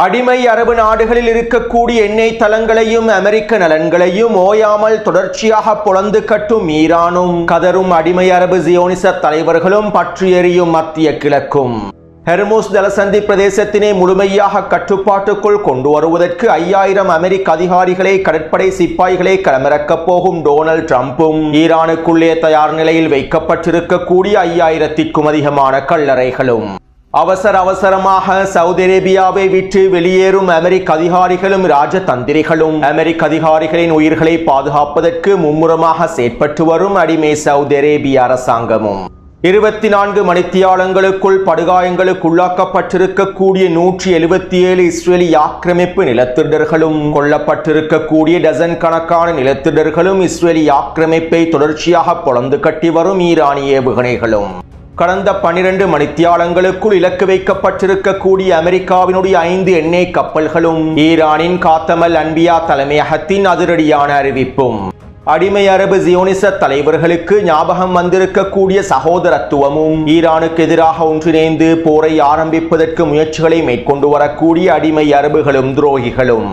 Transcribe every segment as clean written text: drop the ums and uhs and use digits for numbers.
அடிமை அரபு நாடுகளில் இருக்கக்கூடிய எண்ணெய் தளங்களையும் அமெரிக்க நலன்களையும் ஓயாமல் தொடர்ச்சியாக பொளந்து கட்டும் ஈரானும் கதரும் அடிமை அரபு ஜியோனிச தலைவர்களும் பற்றி எரியும் மத்திய கிழக்கும் ஹெர்முஸ் ஜலசந்தி பிரதேசத்தினை முழுமையாக கட்டுப்பாட்டுக்குள் கொண்டு வருவதற்கு 5000 அமெரிக்க அதிகாரிகளை கடற்படை சிப்பாய்களை களமிறக்கப் போகும் டொனால்ட் ட்ரம்பும் ஈரானுக்குள்ளே தயார் நிலையில் வைக்கப்பட்டிருக்கக்கூடிய 5000க்கும் அதிகமான கல்லறைகளும் அவசரமாக சவுதி அரேபியாவை விட்டு வெளியேறும் அமெரிக்க அதிகாரிகளும் ராஜதந்திரிகளும் அமெரிக்க அதிகாரிகளின் உயிர்களை பாதுகாப்பதற்கு மும்முரமாக செயற்பட்டு வரும் அடிமை சவுதி அரேபிய அரசாங்கமும் 24 மணித்தியாலங்களுக்குள் படுகாயங்களுக்குள்ளாக்கப்பட்டிருக்கக்கூடிய 177 இஸ்ரேலி ஆக்கிரமிப்பு நிலத்திடர்களும் கொல்லப்பட்டிருக்கக்கூடிய டசன் கணக்கான நிலத்திடர்களும் இஸ்ரேலி ஆக்கிரமிப்பை தொடர்ச்சியாக பொளந்து கட்டி வரும் ஈரானிய ஏவுகணைகளும் கடந்த 12 மணித்தியாலங்களுக்குள் இலக்கு வைக்கப்பட்டிருக்கக்கூடிய அமெரிக்காவினுடைய 5 எண்ணெய் கப்பல்களும் ஈரானின் காத்தமல் அன்பியா தலைமையகத்தின் அதிரடியான அறிவிப்பும் அடிமை அரபு ஜியோனிச தலைவர்களுக்கு ஞாபகம் வந்திருக்கக்கூடிய சகோதரத்துவமும் ஈரானுக்கு எதிராக ஒன்றிணைந்து போரை ஆரம்பிப்பதற்கு முயற்சிகளை மேற்கொண்டு வரக்கூடிய அடிமை அரபுகளும் துரோகிகளும்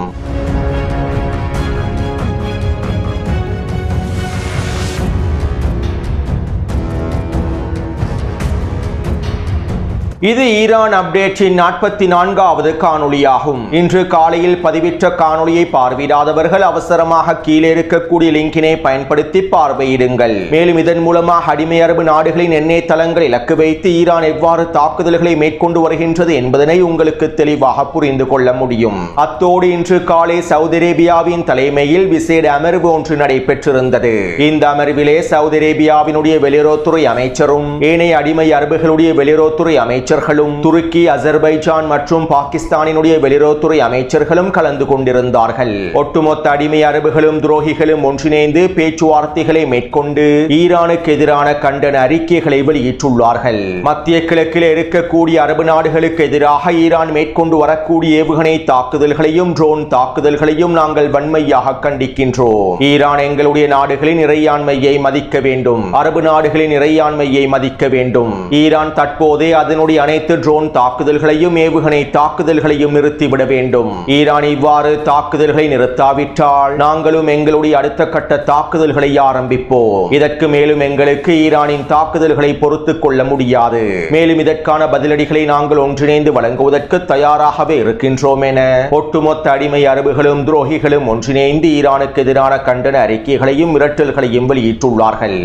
இது ஈரான் அப்டேட்டின் 44வது காணொளியாகும். இன்று காலையில் பதிவிட்ட காணொளியை பார்வையிடாதவர்கள் அவசரமாக கீழே இருக்கக்கூடிய லிங்கினை பயன்படுத்தி பார்வையிடுங்கள். மேலும் இதன் மூலமாக அடிமை அரபு நாடுகளின் எண்ணெய் தளங்களை இலக்கு வைத்து ஈரான் எவ்வாறு தாக்குதல்களை மேற்கொண்டு வருகின்றது என்பதனை உங்களுக்கு தெளிவாக புரிந்து கொள்ள முடியும். அத்தோடு இன்று காலை சவுதி அரேபியாவின் தலைமையில் விசேட அமர்வு ஒன்று நடைபெற்றிருந்தது. இந்த அமர்விலே சவுதி அரேபியாவினுடைய வெளியுறவுத்துறை அமைச்சரும் ஏனைய அடிமை அரபுகளுடைய வெளியுறவுத்துறை அமைச்சர் துருக்கி, அசர்பைஜான் மற்றும் பாகிஸ்தானினுடைய வெளியுறவுத்துறை அமைச்சர்களும் கலந்து கொண்டிருந்தார்கள். ஒட்டுமொத்த அடிமை அரபுகளும் துரோகிகளும் ஒன்றிணைந்து பேச்சுவார்த்தைகளை மேற்கொண்டு ஈரானுக்கு எதிரான கண்டன அறிக்கைகளை வெளியிட்டுள்ளார்கள். மத்திய கிழக்கில் இருக்கக்கூடிய அரபு நாடுகளுக்கு எதிராக ஈரான் மேற்கொண்டு வரக்கூடிய ஏவுகணை தாக்குதல்களையும் ட்ரோன் தாக்குதல்களையும் நாங்கள் வன்மையாக கண்டிக்கின்றோம். ஈரான் எங்களுடைய நாடுகளின் இறையாண்மையை மதிக்க வேண்டும். அரபு நாடுகளின் இறையாண்மையை மதிக்க வேண்டும். ஈரான் தற்போதே அதனுடைய அனைத்து ட்ரோன் தாக்குதல்களையும் ஏவுகணை தாக்குதல்களையும் நிறுத்திவிட வேண்டும். ஈரான் இவ்வாறு தாக்குதல்களை நிறுத்தாவிட்டால் நாங்களும் எங்களுடைய அடுத்த கட்ட தாக்குதல்களை ஆரம்பிப்போம். இதற்கு மேலும் எங்களுக்கு ஈரானின் தாக்குதல்களை பொறுத்துக் கொள்ள முடியாது. மேலும் இதற்கான பதிலடிகளை நாங்கள் ஒன்றிணைந்து வழங்குவதற்கு தயாராகவே இருக்கின்றோம் என ஒட்டுமொத்த அடிமை அரபுகளும் துரோகிகளும் ஒன்றிணைந்து ஈரானுக்கு எதிரான கண்டன அறிக்கைகளையும் மிரட்டல்களையும் வெளியிட்டுள்ளார்கள்.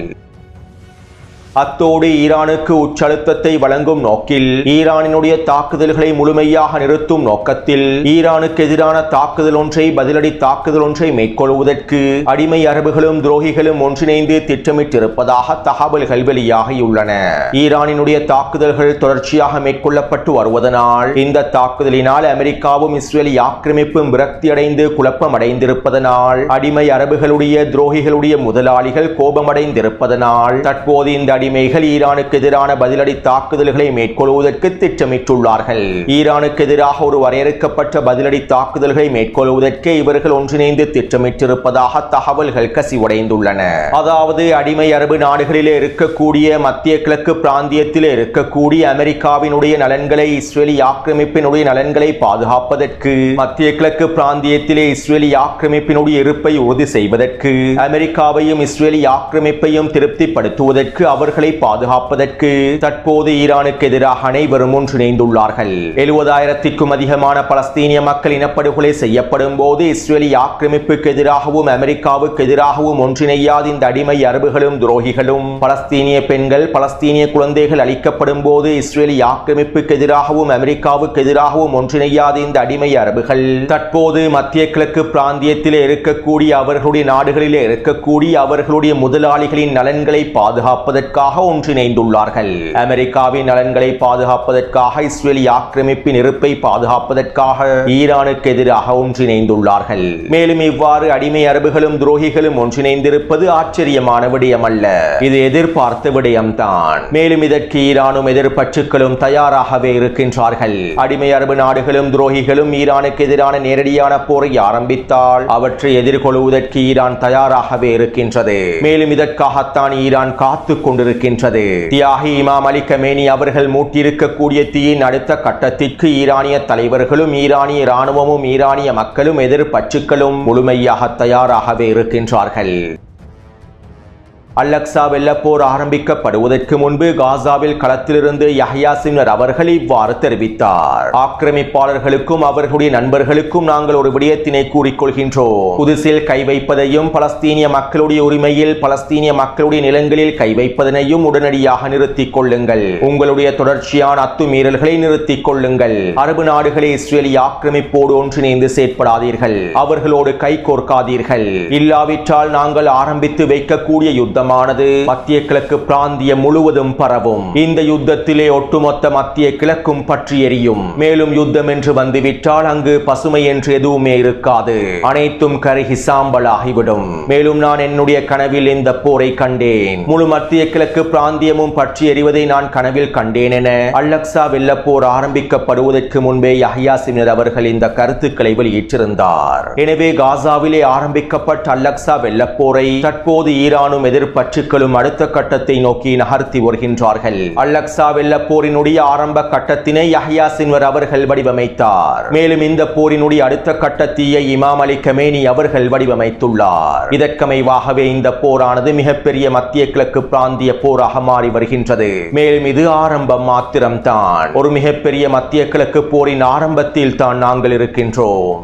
அத்தோடு ஈரானுக்கு உச்சழுத்தத்தை வழங்கும் நோக்கில் ஈரானினுடைய தாக்குதல்களை முழுமையாக நிறுத்தும் நோக்கத்தில் ஈரானுக்கு எதிரான தாக்குதல் ஒன்றை பதிலடி தாக்குதல் ஒன்றை மேற்கொள்வதற்கு அடிமை அரபுகளும் துரோகிகளும் ஒன்றிணைந்து திட்டமிட்டிருப்பதாக தகவல்கள் வெளியாகியுள்ளன. ஈரானினுடைய தாக்குதல்கள் தொடர்ச்சியாக மேற்கொள்ளப்பட்டு வருவதனால் இந்த தாக்குதலினால் அமெரிக்காவும் இஸ்ரேலி ஆக்கிரமிப்பும் விரக்தியடைந்து குழப்பமடைந்திருப்பதனால் அடிமை அரபுகளுடைய துரோகிகளுடைய முதலாளிகள் கோபமடைந்திருப்பதனால் தற்போது இந்த அடிமைகள் ஈரானுக்கு எதிரான பதிலடி தாக்குதல்களை மேற்கொள்வதற்கு திட்டமிட்டுள்ளார்கள். ஈரானுக்கு எதிராக ஒரு வரையறுக்கப்பட்ட பதிலடி தாக்குதல்களை மேற்கொள்வதற்கு இவர்கள் ஒன்றிணைந்து திட்டமிட்டிருப்பதாக தகவல்கள் கசிவடைந்துள்ளன. அதாவது அடிமை அரபு நாடுகளிலே இருக்கக்கூடிய மத்திய கிழக்கு பிராந்தியத்திலே இருக்கக்கூடிய அமெரிக்காவினுடைய நலன்களை இஸ்ரேலி ஆக்கிரமிப்பினுடைய நலன்களை பாதுகாப்பதற்கு மத்திய கிழக்கு பிராந்தியத்திலே இஸ்ரேலி ஆக்கிரமிப்பினுடைய இருப்பை உறுதி செய்வதற்கு அமெரிக்காவையும் இஸ்ரேலி ஆக்கிரமிப்பையும் திருப்திப்படுத்துவதற்கு அவர்களை பாதுகாப்பதற்கு தற்போது ஈரானுக்கு எதிராக அனைவரும் ஒன்றிணைந்துள்ளார்கள். 70,000க்கும் அதிகமான பலஸ்தீனிய மக்கள் இனப்படுகொலை செய்யப்படும் போது இஸ்ரேலி ஆக்கிரமிப்புக்கு எதிராகவும் அமெரிக்காவுக்கு எதிராகவும் ஒன்றிணையாத இந்த அடிமை அரபுகளும் துரோகிகளும் பலஸ்தீனிய பெண்கள் பலஸ்தீனிய குழந்தைகள் அளிக்கப்படும் போது இஸ்ரேலி ஆக்கிரமிப்புக்கு எதிராகவும் அமெரிக்காவுக்கு எதிராகவும் ஒன்றிணையாத இந்த அடிமை அரபுகள் தற்போது மத்திய கிழக்கு பிராந்தியத்திலே இருக்கக்கூடிய அவர்களுடைய நாடுகளிலே இருக்கக்கூடிய அவர்களுடைய முதலாளிகளின் நலன்களை பாதுகாப்பதற்காக ஒன்றிணைந்துள்ளார்கள். அமெரிக்காவின் நலன்களை பாதுகாப்பதற்காக இஸ்ரேலி ஆக்கிரமிப்பின் இருப்பை பாதுகாப்பதற்காக ஈரானுக்கு எதிராக ஒன்றிணைந்துள்ளார்கள். மேலும் இவ்வாறு அடிமை அரபுகளும் துரோகிகளும் ஒன்றிணைந்திருப்பது ஆச்சரியமான விடயமல்ல. இது எதிர்பார்த்த விடயம்தான். மேலும் இதற்கு ஈரானும் எதிர்ப்பற்றுக்களும் தயாராகவே இருக்கின்றார்கள். அடிமை அரபு நாடுகளும் துரோகிகளும் ஈரானுக்கு எதிரான நேரடியான போரை ஆரம்பித்தால் அவற்றை எதிர்கொள்வதற்கு ஈரான் தயாராகவே இருக்கின்றது. மேலும் இதற்காகத்தான் ஈரான் காத்துக் கொண்டிருக்கிறது. இருக்கின்றது. தியாகி இமாம் அலி கமேனி அவர்கள் மூட்டியிருக்கக்கூடிய தீயின் அடுத்த கட்டத்திற்கு ஈரானிய தலைவர்களும் ஈரானிய இராணுவமும் ஈரானிய மக்களும் எதிர்ப்பச்சுக்களும் முழுமையாக தயாராகவே இருக்கின்றார்கள். அல்-அக்ஸா வெள்ளப்போர் ஆரம்பிக்கப்படுவதற்கு முன்பு காசாவில் களத்திலிருந்து யஹ்யா சின்வர் அவர்கள் இவ்வாறு தெரிவித்தார். ஆக்கிரமிப்பாளர்களுக்கும் அவர்களுடைய நண்பர்களுக்கும் நாங்கள் ஒரு விடயத்தினை கூறிக்கொள்கின்றோம். குதிஸில் கை வைப்பதையும் பலஸ்தீனிய மக்களுடைய உரிமையில் பலஸ்தீனிய மக்களுடைய நிலங்களில் கை வைப்பதனையும் உடனடியாக நிறுத்திக் கொள்ளுங்கள். உங்களுடைய தொடர்ச்சியான அத்துமீறல்களை நிறுத்திக் கொள்ளுங்கள். அரபு நாடுகளை இஸ்ரேலிய ஆக்கிரமிப்போடு ஒன்றிணைந்து செயற்படாதீர்கள். அவர்களோடு கை கோர்க்காதீர்கள். இல்லாவிட்டால் நாங்கள் ஆரம்பித்து வைக்கக்கூடிய யுத்தம் மத்திய கிழக்கு பிராந்தியம் முழுவதும் பரவும். இந்த யுத்தத்திலே ஒட்டுமொத்த மத்திய கிழக்கும் பற்றி எரியும். மேலும் யுத்தம் என்று வந்துவிட்டால் அங்கு பசுமை என்று எதுவுமே இருக்காது. அனைத்தும் கருகி சாம்பலாகிவிடும். மேலும் நான் என்னுடைய கனவில் இந்த போரை கண்டேன். முழு மத்திய கிழக்கு பிராந்தியமும் பற்றி எறிவதை நான் கனவில் கண்டேன் என அல்-அக்ஸா வெள்ளப்போர் ஆரம்பிக்கப்படுவதற்கு முன்பே யஹ்யா சின்வர் அவர்கள் இந்த கருத்துக்களை வெளியிட்டிருந்தார். எனவே காசாவிலே ஆரம்பிக்கப்பட்ட அல்-அக்ஸா வெள்ளப்போரை தற்போது ஈரானும் பற்றுக்களும் அடுத்த கட்டத்தை நோக்கி நகர்த்தி வருகின்றார்கள். அல்-அக்ஸா வெள்ளப்போரினுடைய ஆரம்ப கட்டத்தினை யஹ்யா சின்வர் அவர்கள் வடிவமைத்தார். மேலும் இந்த போரினுடைய அடுத்த கட்டத்தியை இமாம் அலி கமேனி அவர்கள் வடிவமைத்துள்ளார். இதற்கமைவாகவே இந்த போரானது மிகப்பெரிய மத்திய கிழக்கு பிராந்திய போராக மாறி வருகின்றது. மேலும் இது ஆரம்பம் மாத்திரம்தான். ஒரு மிகப்பெரிய மத்திய கிழக்கு போரின் ஆரம்பத்தில் தான் நாங்கள் இருக்கின்றோம்.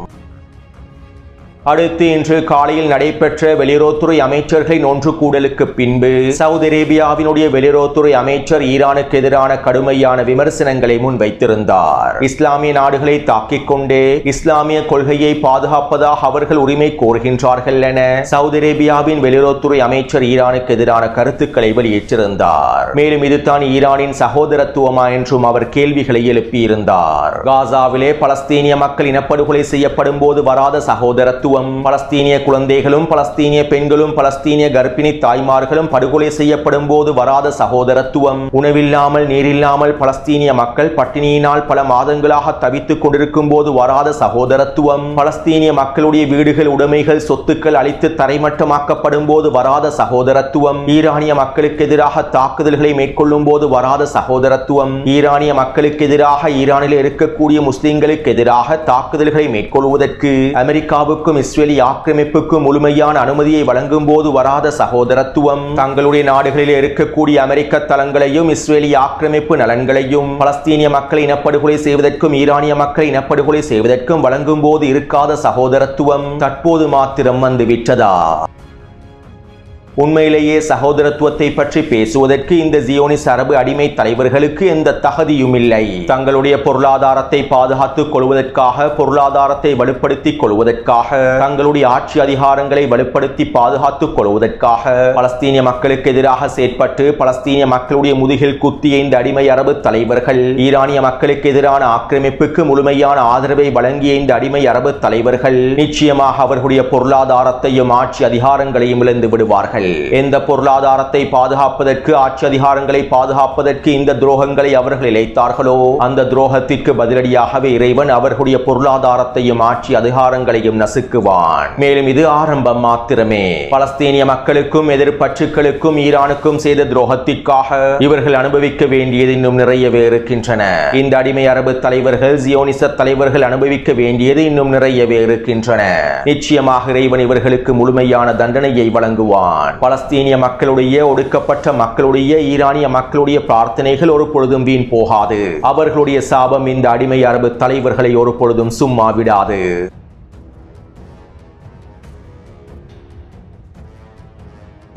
அடுத்து இன்று காலையில் நடைபெற்ற வெளியுறவுத்துறை அமைச்சர்களின் ஒன்று கூடலுக்கு பின்பு சவுதி அரேபியாவினுடைய வெளியுறவுத்துறை அமைச்சர் ஈரானுக்கு எதிரான கடுமையான விமர்சனங்களை முன்வைத்திருந்தார். இஸ்லாமிய நாடுகளை தாக்கிக் கொண்டே இஸ்லாமிய கொள்கையை பாதுகாப்பதாக அவர்கள் உரிமை கோருகின்றார்கள் என சவுதி அரேபியாவின் வெளியுறவுத்துறை அமைச்சர் ஈரானுக்கு எதிரான கருத்துக்களை வெளியிட்டிருந்தார். மேலும் இதுதான் ஈரானின் சகோதரத்துவமா என்றும் அவர் கேள்விகளை எழுப்பியிருந்தார். காசாவிலே பலஸ்தீனிய மக்கள் இனப்படுகொலை செய்யப்படும் போது வராத சகோதரத்துவம், பலஸ்தீனிய குழந்தைகளும் பலஸ்தீனிய பெண்களும் பலஸ்தீனிய கர்ப்பிணி தாய்மார்களும் படுகொலை செய்யப்படும் போது வராத சகோதரத்துவம், உணவில்லாமல் நீரில்லாமல் பலஸ்தீனிய மக்கள் பட்டினியினால் பல மாதங்களாக தவித்துக் கொண்டிருக்கும் போது வராத சகோதரத்துவம், பலஸ்தீனிய மக்களுடைய வீடுகள் உடைமைகள் சொத்துக்கள் அழித்து தரைமட்டமாக்கப்படும் போது வராத சகோதரத்துவம், ஈரானிய மக்களுக்கு எதிராக தாக்குதல்களை மேற்கொள்ளும் போது வராத சகோதரத்துவம், ஈரானிய மக்களுக்கு எதிராக ஈரானில் இருக்கக்கூடிய முஸ்லிம்களுக்கு எதிராக தாக்குதல்களை மேற்கொள்வதற்கு அமெரிக்காவுக்கும் இஸ்ரேலிய ஆக்கிரமிப்புக்கு முழுமையான அனுமதியை வழங்கும் போது வராத சகோதரத்துவம், தங்களுடைய நாடுகளில் இருக்கக்கூடிய அமெரிக்க தளங்களையும் இஸ்ரேலிய ஆக்கிரமிப்பு நலன்களையும் பலஸ்தீனிய மக்களை இனப்படுகொலை செய்வதற்கும் ஈரானிய மக்களை இனப்படுகொலை செய்வதற்கும் வழங்கும் போது இருக்காத சகோதரத்துவம் தற்போது மாத்திரம் வந்துவிட்டதா? உண்மையிலேயே சகோதரத்துவத்தை பற்றி பேசுவதற்கு இந்த ஜியோனிஸ் அரபு அடிமை தலைவர்களுக்கு எந்த தகுதியும் இல்லை. தங்களுடைய பொருளாதாரத்தை பாதுகாத்துக் கொள்வதற்காக, பொருளாதாரத்தை வலுப்படுத்திக் கொள்வதற்காக, தங்களுடைய ஆட்சி அதிகாரங்களை வலுப்படுத்தி பாதுகாத்துக் கொள்வதற்காக பலஸ்தீனிய மக்களுக்கு எதிராக செயற்பட்டு பலஸ்தீனிய மக்களுடைய முதுகில் குத்திய இந்த அடிமை அரபு தலைவர்கள், ஈரானிய மக்களுக்கு எதிரான ஆக்கிரமிப்புக்கு முழுமையான ஆதரவை வழங்கிய இந்த அடிமை அரபு தலைவர்கள் நிச்சயமாக அவர்களுடைய பொருளாதாரத்தையும் ஆட்சி அதிகாரங்களையும் இழந்து விடுவார்கள். எந்த பொருளாதாரத்தை பாதுகாப்பதற்கு, ஆட்சி அதிகாரங்களை பாதுகாப்பதற்கு இந்த துரோகங்களை அவர்கள் இழைத்தார்களோ அந்த துரோகத்திற்கு பதிலடியாகவே இறைவன் அவர்களுடைய பொருளாதாரத்தையும் ஆட்சி அதிகாரங்களையும் நசுக்குவான். மேலும் இது ஆரம்பம் மாத்திரமே. பலஸ்தீனிய மக்களுக்கும் எதிர்ப்பற்றுக்களுக்கும் ஈரானுக்கும் செய்த துரோகத்திற்காக இவர்கள் அனுபவிக்க வேண்டியது இன்னும் நிறையவே இருக்கின்றன. இந்த அடிமை அரபு தலைவர்கள், ஜியோனிச தலைவர்கள் அனுபவிக்க வேண்டியது இன்னும் நிறையவே இருக்கின்றன. நிச்சயமாக இறைவன் இவர்களுக்கு முழுமையான தண்டனையை வழங்குவான். பலஸ்தீனிய மக்களுடைய, ஒடுக்கப்பட்ட மக்களுடைய, ஈரானிய மக்களுடைய பிரார்த்தனைகள் ஒரு பொழுதும் வீண் போகாது. அவர்களுடைய சாபம் இந்த அடிமை அரபு தலைவர்களை ஒரு பொழுதும் சும்மா விடாது.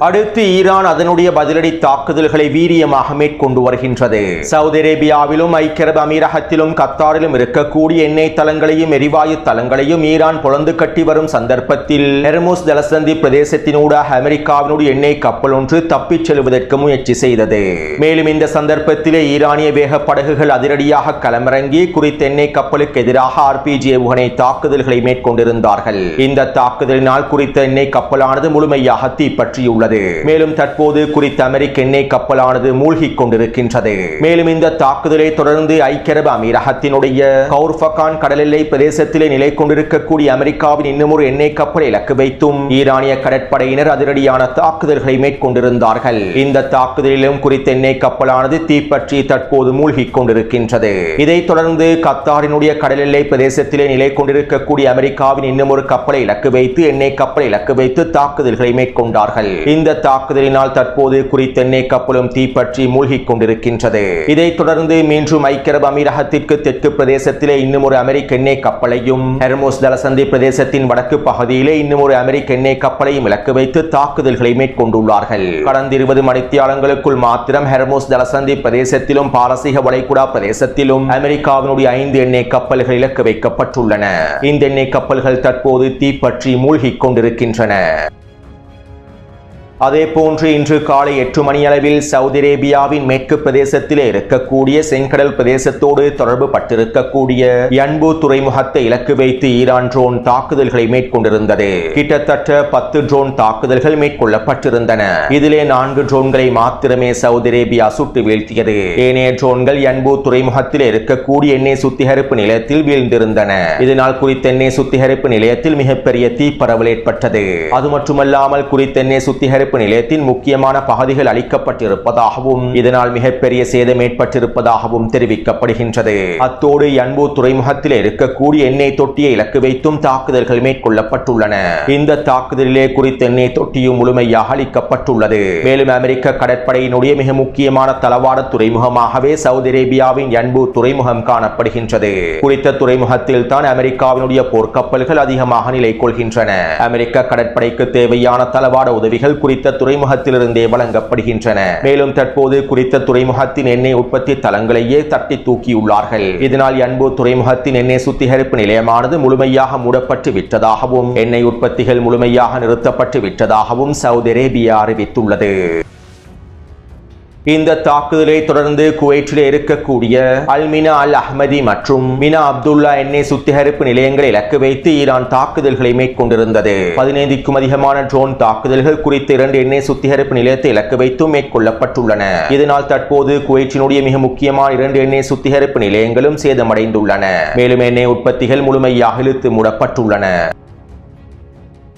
அடுத்து ஈரான் அதனுடைய பதிலடி தாக்குதல்களை வீரியமாக மேற்கொண்டு வருகின்றது. சவுதி அரேபியாவிலும் ஐக்கிய அரபு அமீரகத்திலும் கத்தாரிலும் இருக்கக்கூடிய எண்ணெய் தளங்களையும் எரிவாயு தளங்களையும் ஈரான் பொளந்து கட்டி வரும் சந்தர்ப்பத்தில் ஹெர்முஸ் ஜலசந்தி பிரதேசத்தினூடாக அமெரிக்காவினுடைய எண்ணெய் கப்பல் ஒன்று தப்பிச் செல்வதற்கு முயற்சி செய்தது. மேலும் இந்த சந்தர்ப்பத்திலே ஈரானிய வேக படகுகள் அதிரடியாக களமிறங்கி குறித்த எண்ணெய் கப்பலுக்கு எதிராக RPG ஏவுகணை தாக்குதல்களை மேற்கொண்டிருந்தார்கள். இந்த தாக்குதலினால் குறித்த எண்ணெய் கப்பலானது முழுமையாக தீப்பற்றியுள்ளது. தெரிவித்துள்ளது. மேலும் தற்போது குறித்த அமெரிக்க எண்ணெய் கப்பலானது மூழ்கிக் கொண்டிருக்கின்றது. மேலும் இந்த தாக்குதலை தொடர்ந்து ஐக்கிய அரபு அமீரகத்தினுடைய கௌர்ஃபகான் கடல் எல்லை பிரதேசத்திலே நிலை கொண்டிருக்கக்கூடிய அமெரிக்காவின் இன்னும் ஒரு எண்ணெய் கப்பலை இலக்கு வைத்தும் ஈரானிய கடற்படையினர் அதிரடியான தாக்குதல்களை மேற்கொண்டிருந்தார்கள். இந்த தாக்குதலிலும் குறித்த எண்ணெய் கப்பலானது தீப்பற்றி தற்போது மூழ்கிக் கொண்டிருக்கின்றது. இதைத் தொடர்ந்து கத்தாரினுடைய கடல் எல்லை பிரதேசத்திலே நிலை கொண்டிருக்கக்கூடிய அமெரிக்காவின் இன்னும் ஒரு கப்பலை இலக்கு வைத்து எண்ணெய் கப்பலை இலக்கு வைத்து தாக்குதல்களை மேற்கொண்டார்கள். இந்த தாக்குதலினால் தற்போது குறித்த எண்ணெய் கப்பலும் தீப்பற்றி மூழ்கிக் கொண்டிருக்கின்றது. இதைத் தொடர்ந்து மீண்டும் ஐக்கிய அரபு அமீரகத்திற்கு தெற்கு பிரதேசத்திலே இன்னும் ஒரு அமெரிக்க எண்ணெய் கப்பலையும் ஹெர்முஸ் ஜலசந்தி பிரதேசத்தின் வடக்கு பகுதியிலே இன்னும் ஒரு அமெரிக்க எண்ணெய் கப்பலையும் இலக்கு வைத்து தாக்குதல்களை மேற்கொண்டுள்ளார்கள். கடந்த 20 மணித்தியாலங்களுக்குள் மாத்திரம் ஹெர்முஸ் ஜலசந்தி பிரதேசத்திலும் பாரசீக வளைகுடா பிரதேசத்திலும் அமெரிக்காவினுடைய 5 எண்ணெய் கப்பல்கள் இலக்கு வைக்கப்பட்டுள்ளன. இந்த எண்ணெய் கப்பல்கள் தற்போது தீப்பற்றி மூழ்கிக் கொண்டிருக்கின்றன. அதே போன்று இன்று காலை 8 மணி அளவில் சவுதி அரேபியாவின் மேற்கு பிரதேசத்திலே இருக்கக்கூடிய செங்கடல் பிரதேசத்தோடு தொடர்பு பட்டிருக்கக்கூடிய யன்பு துறைமுகத்தை இலக்கு வைத்து ஈரான் ட்ரோன் தாக்குதல்களை மேற்கொண்டிருந்தது. கிட்டத்தட்ட 10 ட்ரோன் தாக்குதல்கள் மேற்கொள்ளப்பட்டிருந்தன. இதிலே 4 ட்ரோன்களை மாத்திரமே சவுதி அரேபியா சுட்டு வீழ்த்தியது. ஏனைய ட்ரோன்கள் யன்பு துறைமுகத்திலே இருக்கக்கூடிய எண்ணெய் சுத்திகரிப்பு நிலையத்தில் வீழ்ந்திருந்தன. இதனால் குறித்த எண்ணெய் சுத்திகரிப்பு நிலையத்தில் மிகப்பெரிய தீப்பரவல் ஏற்பட்டது. அது மட்டுமல்லாமல் குறித்த எண்ணெய் சுத்திகரிப்பு நிலையத்தின் முக்கியமான பகுதிகள் அளிக்கப்பட்டிருப்பதாகவும் இதனால் மிகப்பெரிய சேதம் ஏற்பட்டிருப்பதாகவும் தெரிவிக்கப்படுகின்றது. அத்தோடு யன்பு துறைமுகத்தில் இருக்கக்கூடிய எண்ணெய் தொட்டியை இலக்கு வைத்தும் தாக்குதல்கள் மேற்கொள்ளப்பட்டுள்ளன. இந்த தாக்குதலிலே குறித்த எண்ணெய் தொட்டியும் முழுமையாக அளிக்கப்பட்டுள்ளது. மேலும் அமெரிக்க கடற்படையினுடைய மிக முக்கியமான தளவாட துறைமுகமாகவே சவுதி அரேபியாவின் யன்பு துறைமுகம் காணப்படுகின்றது. குறித்த துறைமுகத்தில் தான் அமெரிக்காவினுடைய போர்க்கப்பல்கள் அதிகமாக நிலை கொள்கின்றன. அமெரிக்க கடற்படைக்கு தேவையான தளவாட உதவிகள் குறித்த துறைமுகத்திலிருந்தே வழங்கப்படுகின்றன. மேலும் தற்போது குறித்த துறைமுகத்தின் எண்ணெய் உற்பத்தி தளங்களையே தட்டி தூக்கியுள்ளார்கள். இதனால் யன்பு துறைமுகத்தின் எண்ணெய் சுத்திகரிப்பு நிலையமானது முழுமையாக மூடப்பட்டு விட்டதாகவும் எண்ணெய் உற்பத்திகள் முழுமையாக நிறுத்தப்பட்டு விட்டதாகவும் சவுதி அரேபியா அறிவித்துள்ளது. இந்த தாக்குதலை தொடர்ந்து குவைட்டிலே இருக்கக்கூடிய அல்மினா அல் அஹ்மதி மற்றும் மினா அப்துல்லா எண்ணெய் சுத்திகரிப்பு நிலையங்களை இலக்கு வைத்து ஈரான் தாக்குதல்களை மேற்கொண்டிருந்தது. 15க்கும் அதிகமான ட்ரோன் தாக்குதல்கள் குறித்த 2 எண்ணெய் சுத்திகரிப்பு நிலையத்தை இலக்கு வைத்தும் மேற்கொள்ளப்பட்டுள்ளன. இதனால் தற்போது குவைட்டினுடைய மிக முக்கியமான 2 எண்ணெய் சுத்திகரிப்பு நிலையங்களும் சேதமடைந்துள்ளன. மேலும் எண்ணெய் உற்பத்திகள் முழுமையாக இழுத்து மூடப்பட்டுள்ளன.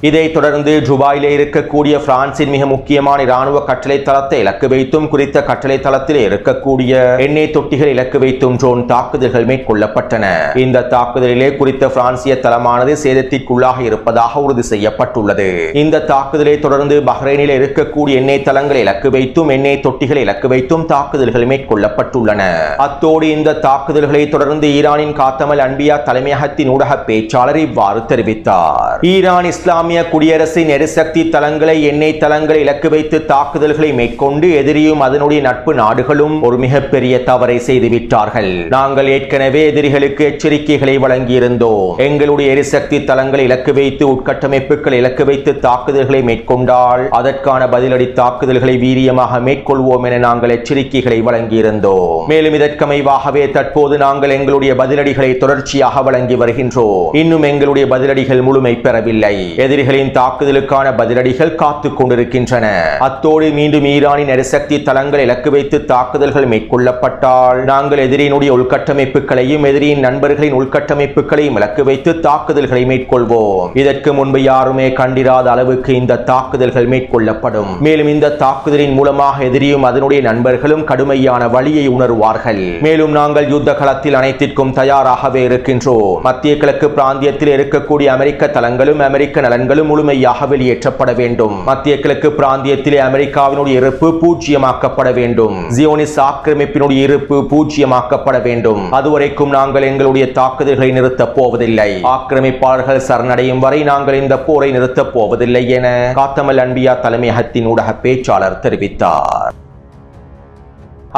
இதைத் தொடர்ந்து துபாயிலே இருக்கக்கூடிய பிரான்சின் மிக முக்கியமான இராணுவ கட்டளை தளத்தை இலக்கு வைத்தும் குறித்த கட்டளை தளத்திலே இருக்கக்கூடிய எண்ணெய் தொட்டிகள் இலக்கு வைத்தும் ட்ரோன் தாக்குதல்கள் மேற்கொள்ளப்பட்டன. இந்த தாக்குதலிலே குறித்த பிரான்சிய தளமானது சேதத்திற்குள்ளாக இருப்பதாக உறுதி செய்யப்பட்டுள்ளது. இந்த தாக்குதலை தொடர்ந்து பஹ்ரைனில் இருக்கக்கூடிய எண்ணெய் தளங்களை இலக்கு வைத்தும் எண்ணெய் தொட்டிகளை இலக்கு வைத்தும் தாக்குதல்கள் மேற்கொள்ளப்பட்டுள்ளன. அத்தோடு இந்த தாக்குதல்களை தொடர்ந்து ஈரானின் காத்தமல் அன்பியா தலைமையகத்தின் ஊடக பேச்சாளர் இவ்வாறு தெரிவித்தார். ஈரான் இஸ்லாமிய குடியரசின் எரிசக்தி தளங்களை எண்ணெய் தளங்களை இலக்கு வைத்து தாக்குதல்களை மேற்கொண்டு எதிரியும் அதனுடைய நட்பு நாடுகளும் ஒரு மிகப்பெரிய தவறை செய்துவிட்டார்கள். நாங்கள் ஏற்கனவே எதிரிகளுக்கு எச்சரிக்கைகளை வழங்கியிருந்தோம். எங்களுடைய எரிசக்தி தளங்களை இலக்கு வைத்து உட்கட்டமைப்புகளை இலக்கு வைத்து தாக்குதல்களை மேற்கொண்டால் அதற்கான பதிலடி தாக்குதல்களை வீரியமாக மேற்கொள்வோம் என நாங்கள் எச்சரிக்கைகளை வழங்கியிருந்தோம். மேலும் இதற்கமைவாகவே தற்போது நாங்கள் எங்களுடைய பதிலடிகளை தொடர்ச்சியாக வழங்கி வருகின்றோம். இன்னும் எங்களுடைய பதிலடிகள் முழுமை பெறவில்லை. எதிரிகளின் தாக்குதலுக்கான பதிலடிகள் காத்துக் கொண்டிருக்கின்றன. அத்தோடு மீண்டும் ஈரானின் எரிசக்தி தளங்களை இலக்கு வைத்து தாக்குதல்கள் மேற்கொள்ளப்பட்டால் நாங்கள் எதிரியினுடைய உள்கட்டமைப்புகளையும் எதிரியின் நண்பர்களின் உள்கட்டமைப்புகளையும் இலக்கு வைத்து தாக்குதல்களை மேற்கொள்வோம். இதற்கு முன்பு யாருமே கண்டிராத அளவுக்கு இந்த தாக்குதல்கள் மேற்கொள்ளப்படும். மேலும் இந்த தாக்குதலின் மூலமாக எதிரியும் அதனுடைய நண்பர்களும் கடுமையான வலியை உணர்வார்கள். மேலும் நாங்கள் யுத்த களத்தில் அனைத்திற்கும் தயாராகவே இருக்கின்றோம். மத்திய கிழக்கு பிராந்தியத்தில் இருக்கக்கூடிய அமெரிக்க தளங்களும் அமெரிக்க நலன்களும் முழுமையாக வெளியேற்றப்பட வேண்டும். மத்திய கிழக்கு பிராந்தியத்திலே அமெரிக்காவினுடைய இருப்பு பூஜ்ஜியமாக்கப்பட வேண்டும். ஜியோனிஸ் ஆக்கிரமிப்பினுடைய இருப்பு பூஜ்ஜியமாக்கப்பட வேண்டும். அதுவரைக்கும் நாங்கள் எங்களுடைய தாக்குதல்களை நிறுத்தப் போவதில்லை. ஆக்கிரமிப்பாளர்கள் சரணடையும் வரை நாங்கள் இந்த போரை நிறுத்தப் போவதில்லை என காத்தமல் அன்பியா தலைமையகத்தின் ஊடக பேச்சாளர் தெரிவித்தார்.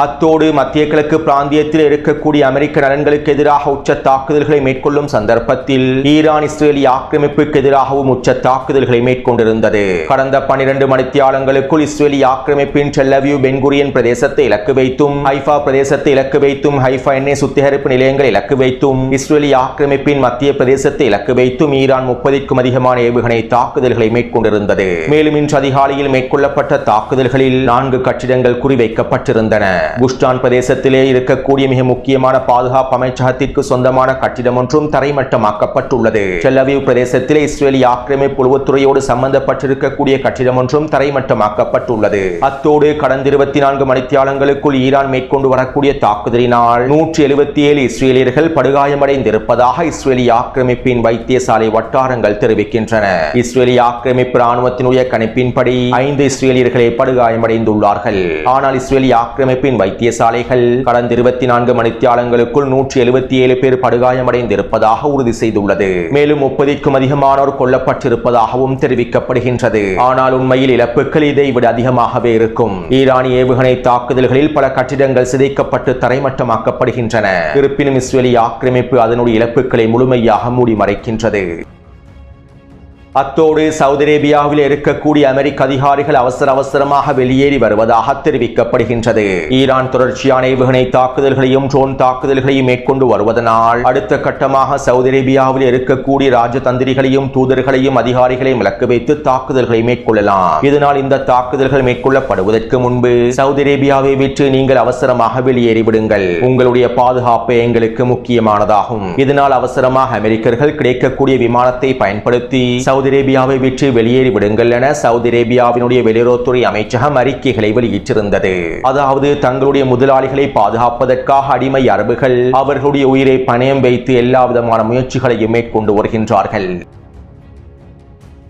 அத்தோடு மத்திய கிழக்கு பிராந்தியத்தில் இருக்கக்கூடிய அமெரிக்க நலன்களுக்கு எதிராக உச்ச தாக்குதல்களை மேற்கொள்ளும் சந்தர்ப்பத்தில் ஈரான் இஸ்ரேலிய ஆக்கிரமிப்புக்கு எதிராகவும் உச்ச தாக்குதல்களை மேற்கொண்டிருந்தது. கடந்த 12 மணித்தியாலங்களுக்குள் இஸ்ரேலிய ஆக்கிரமிப்பின் டெல் அவீவ் பென் குரியன் பிரதேசத்தை இலக்கு வைத்தும், ஹைஃபா பிரதேசத்தை இலக்கு வைத்தும், ஹைஃபா எண்ணெய் சுத்திகரிப்பு நிலையங்களை இலக்கு வைத்தும், இஸ்ரேலிய ஆக்கிரமிப்பின் மத்திய பிரதேசத்தை இலக்கு வைத்தும் ஈரான் 30க்கும் அதிகமான ஏவுகணை தாக்குதல்களை மேற்கொண்டிருந்தது. மேலும் இன்று அதிகாலையில் மேற்கொள்ளப்பட்ட தாக்குதல்களில் 4 கட்டிடங்கள் குறிவைக்கப்பட்டிருந்தன. குஷ்டான் பிரதேசத்திலே இருக்கக்கூடிய மிக முக்கியமான பாதுகாப்பு அமைச்சகத்திற்கு சொந்தமான கட்டிடம் ஒன்றும் தரைமட்டமாக்கப்பட்டுள்ளது. டெல் அவீவ் பிரதேசத்திலே இஸ்ரேலிய ஆக்கிரமிப்பு உளவுத்துறையோடு சம்பந்தப்பட்டிருக்கக்கூடிய கட்டிடம் ஒன்றும் தரைமட்டமாக்கப்பட்டுள்ளது. அத்தோடு கடந்த 24 மணித்தியாலங்களுக்குள் ஈரான் மேற்கொண்டு வரக்கூடிய தாக்குதலினால் 177 இஸ்ரேலியர்கள் படுகாயமடைந்திருப்பதாக இஸ்ரேலிய ஆக்கிரமிப்பின் வைத்தியசாலை வட்டாரங்கள் தெரிவிக்கின்றன. இஸ்ரேலிய ஆக்கிரமிப்பு ராணுவத்தினுடைய கணிப்பின்படி 5 இஸ்ரேலியர்களே படுகாயமடைந்துள்ளார்கள். ஆனால் இஸ்ரேலிய ஆக்கிரமிப்பின் வைத்தியசாலைகள் கடந்த 24 மணித்தியாலங்களுக்குள் 177 பேர் படுகாயமடைந்திருப்பதாக உறுதி செய்துள்ளது. மேலும் 30க்கும் அதிகமானோர் கொல்லப்பட்டிருப்பதாகவும் தெரிவிக்கப்படுகின்றது. ஆனால் உண்மையில் இழப்புகள் இதை விட அதிகமாகவே இருக்கும். ஈரானிய ஏவுகணை தாக்குதல்களில் பல கட்டிடங்கள் சிதைக்கப்பட்டு தரைமட்டமாக்கப்படுகின்றன. இருப்பினும் இஸ்ரேலிய ஆக்கிரமிப்பு அதனுடைய இழப்புகளை முழுமையாக மூடி மறைக்கின்றது. அத்தோடு சவுதி அரேபியாவில் இருக்கக்கூடிய அமெரிக்க அதிகாரிகள் அவசரமாக வெளியேறி வருவதாக தெரிவிக்கப்படுகின்றது. ஈரான் தொடர்ச்சியான ஏவுகணை தாக்குதல்களையும் ட்ரோன் தாக்குதல்களையும் மேற்கொண்டு வருவதனால் அடுத்த கட்டமாக சவுதி அரேபியாவில் இருக்கக்கூடிய ராஜதந்திரிகளையும் தூதர்களையும் அதிகாரிகளையும் இலக்கு வைத்து தாக்குதல்களை மேற்கொள்ளலாம். இதனால் இந்த தாக்குதல்கள் மேற்கொள்ளப்படுவதற்கு முன்பு சவுதி அரேபியாவை விட்டு நீங்கள் அவசரமாக வெளியேறிவிடுங்கள், உங்களுடைய பாதுகாப்பு எங்களுக்கு முக்கியமானதாகும். இதனால் அவசரமாக அமெரிக்கர்கள் கிடைக்கக்கூடிய விமானத்தை பயன்படுத்தி சவுதி அரேபியாவை விட்டு வெளியேறி விடுங்கள் என சவுதி அரேபியாவினுடைய வெளியுறவுத்துறை அமைச்சகம் அறிக்கைகளை வெளியிட்டிருந்தது. அதாவது தங்களுடைய முதலாளிகளை பாதுகாப்பதற்காக அடிமை அரபுகள் அவர்களுடைய உயிரை பணயம் வைத்து எல்லா விதமான முயற்சிகளையும் மேற்கொண்டு வருகின்றார்கள்.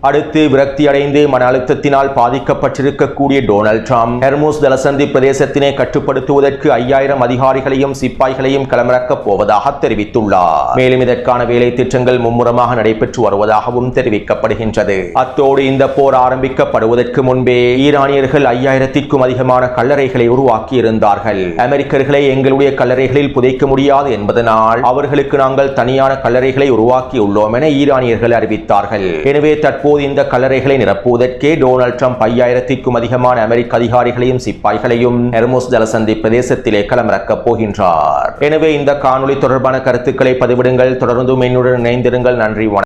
அடுத்து விரக்தி அடைந்து மன அழுத்தத்தினால் பாதிக்கப்பட்டிருக்கக்கூடிய டொனால்ட் ட்ரம்ப் ஹெர்முஸ் ஜலசந்தி பிரதேசத்தினை கட்டுப்படுத்துவதற்கு 5000 அதிகாரிகளையும் சிப்பாய்களையும் களமிறக்கப் போவதாக தெரிவித்துள்ளார். மேலும் இதற்கான வேலை திட்டங்கள் மும்முரமாக நடைபெற்று வருவதாகவும் தெரிவிக்கப்படுகின்றது. அத்தோடு இந்த போர் ஆரம்பிக்கப்படுவதற்கு முன்பே ஈரானியர்கள் 5000க்கும் அதிகமான கல்லறைகளை உருவாக்கி இருந்தார்கள். அமெரிக்கர்களை எங்களுடைய கல்லறைகளில் புதைக்க முடியாது என்பதனால் அவர்களுக்கு நாங்கள் தனியான கல்லறைகளை உருவாக்கியுள்ளோம் என ஈரானியர்கள் அறிவித்தார்கள். எனவே தற்போது இந்த கல்லறைகளை நிரப்புவதற்கே டொனால்ட் ட்ரம்ப் 5000க்கும் அதிகமான அமெரிக்க அதிகாரிகளையும் சிப்பாய்களையும் ஹெர்முஸ் ஜலசந்தி பிரதேசத்திலே களமிறக்கப் போகின்றார். எனவே இந்த காணொளி தொடர்பான கருத்துக்களை பதிவிடுங்கள். தொடர்ந்தும் என்னுடன் இணைந்திருங்கள். நன்றி.